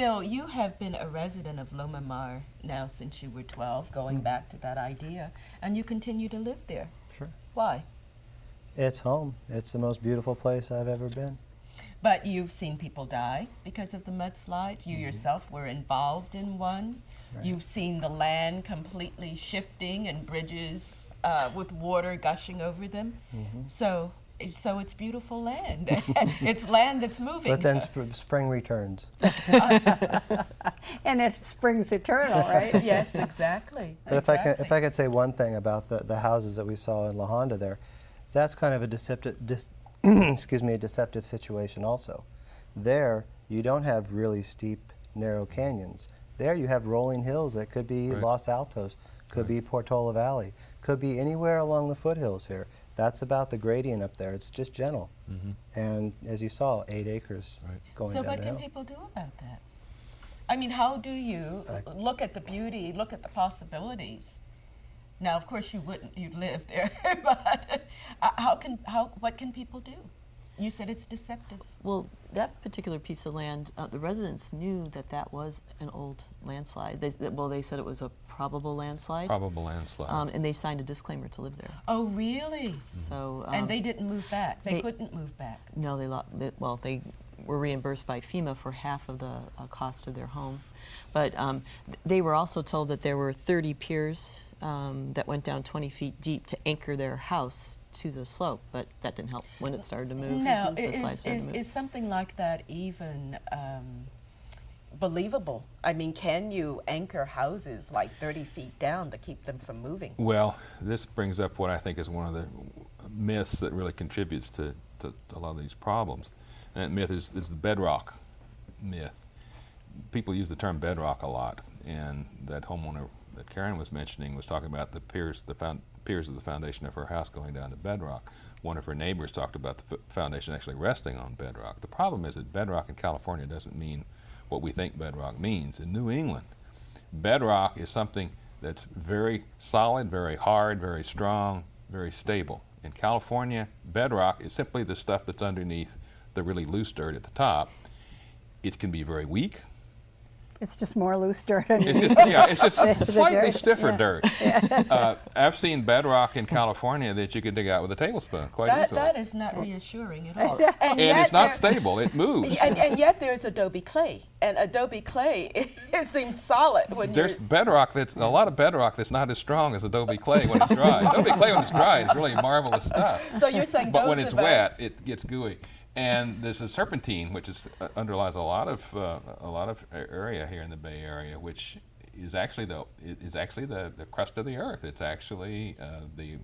Bill, you have been a resident of Loma Mar now since you were 12, going back to that idea, and you continue to live there. Sure. Why? It's home. It's the most beautiful place I've ever been. But you've seen people die because of the mudslides. You yourself were involved in one. Right. You've seen the land completely shifting and bridges with water gushing over them. So it's beautiful land. It's land that's moving. But then spring returns. And it springs eternal, right? Yes, exactly. But if I could say one thing about the houses that we saw in La Honda there, that's kind of a deceptive situation also. There, you don't have really steep, narrow canyons. There you have rolling hills that could be Los Altos, could be Portola Valley, could be anywhere along the foothills here. That's about the gradient up there. It's just gentle. And as you saw, 8 acres going down the hill. So what can people do about that? I mean, how do you look at the beauty, look at the possibilities? Now, of course, you live there, but what can people do? You said it's deceptive. Well, that particular piece of land, the residents knew that was an old landslide. They said it was a probable landslide. Probable landslide. And they signed a disclaimer to live there. Oh, really? So. And they didn't move back. They couldn't move back. No, they were reimbursed by FEMA for half of the cost of their home, but they were also told that there were 30 piers that went down 20 feet deep to anchor their house to the slope, but that didn't help when it started to move. Now, the slides started to move. is something like that even believable? I mean, can you anchor houses like 30 feet down to keep them from moving? Well, this brings up what I think is one of the myths that really contributes to a lot of these problems. And that myth is the bedrock myth. People use the term bedrock a lot, and that homeowner that Karen was mentioning was talking about the piers of the foundation of her house going down to bedrock. One of her neighbors talked about the foundation actually resting on bedrock. The problem is that bedrock in California doesn't mean what we think bedrock means. In New England, bedrock is something that's very solid, very hard, very strong, very stable. In California, bedrock is simply the stuff that's underneath the really loose dirt at the top. It can be very weak. It's just more loose dirt. It's just slightly stiffer dirt. I've seen bedrock in California that you could dig out with a tablespoon quite easily. That is not reassuring at all. And it's not stable. It moves. And yet there's adobe clay. And adobe clay, it seems solid when there's bedrock a lot of bedrock that's not as strong as adobe clay when it's dry. Adobe clay when it's dry is really marvelous stuff. So you're saying but when it's wet, it gets gooey. And there's a serpentine, which underlies a lot of area here in the Bay Area, which is actually the crust of the earth. It's actually the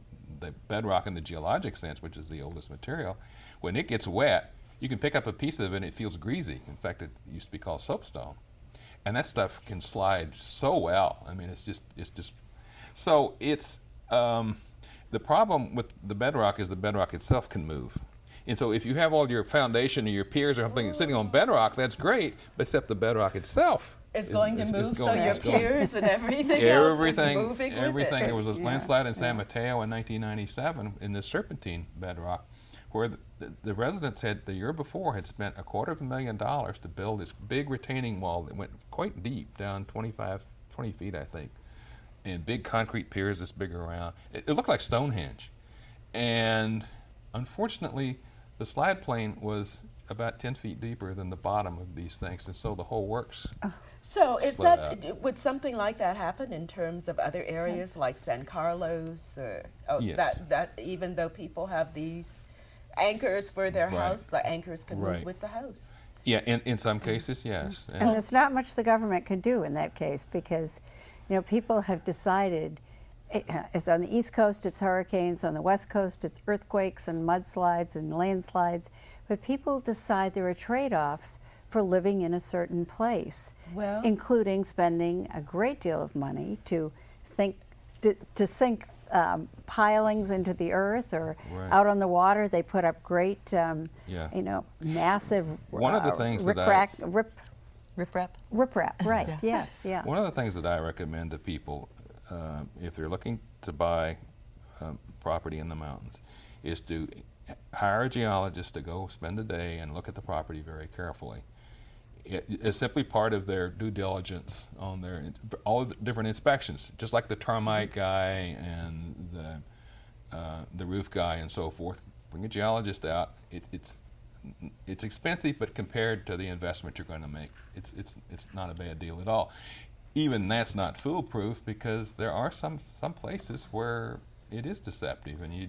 bedrock in the geologic sense, which is the oldest material. When it gets wet, you can pick up a piece of it and it feels greasy. In fact, it used to be called soapstone, and that stuff can slide so well. I mean, it's just so it's the problem with the bedrock is the bedrock itself can move. And so if you have all your foundation or your piers or something sitting on bedrock, that's great, but except the bedrock itself is going to move, so your piers and everything else is moving with it. There was a landslide in San Mateo in 1997 in the serpentine bedrock, where the residents the year before had spent $250,000 to build this big retaining wall that went quite deep, down 20 feet, I think, and big concrete piers this big around. It looked like Stonehenge. And unfortunately, the slide plane was about 10 feet deeper than the bottom of these things, and so the whole works. So would something like that happen in terms of other areas like San Carlos? Yes. That even though people have these anchors for their house, the anchors can move with the house? Yeah, in some cases, yes. And there's not much the government can do in that case because, people have decided it's on the East Coast, it's hurricanes. On the West Coast, it's earthquakes and mudslides and landslides. But people decide there are trade-offs for living in a certain place, including spending a great deal of money to sink pilings into the earth, or out on the water they put up great, massive One of the things riprap, right? Yes, yeah. One of the things that I recommend to people, if they're looking to buy property in the mountains, is to hire a geologist to go spend a day and look at the property very carefully. It's simply part of their due diligence on all the different inspections, just like the termite guy and the roof guy and so forth. Bring a geologist out. It's expensive, but compared to the investment you're going to make, it's not a bad deal at all. Even that's not foolproof, because there are some places where it is deceptive, and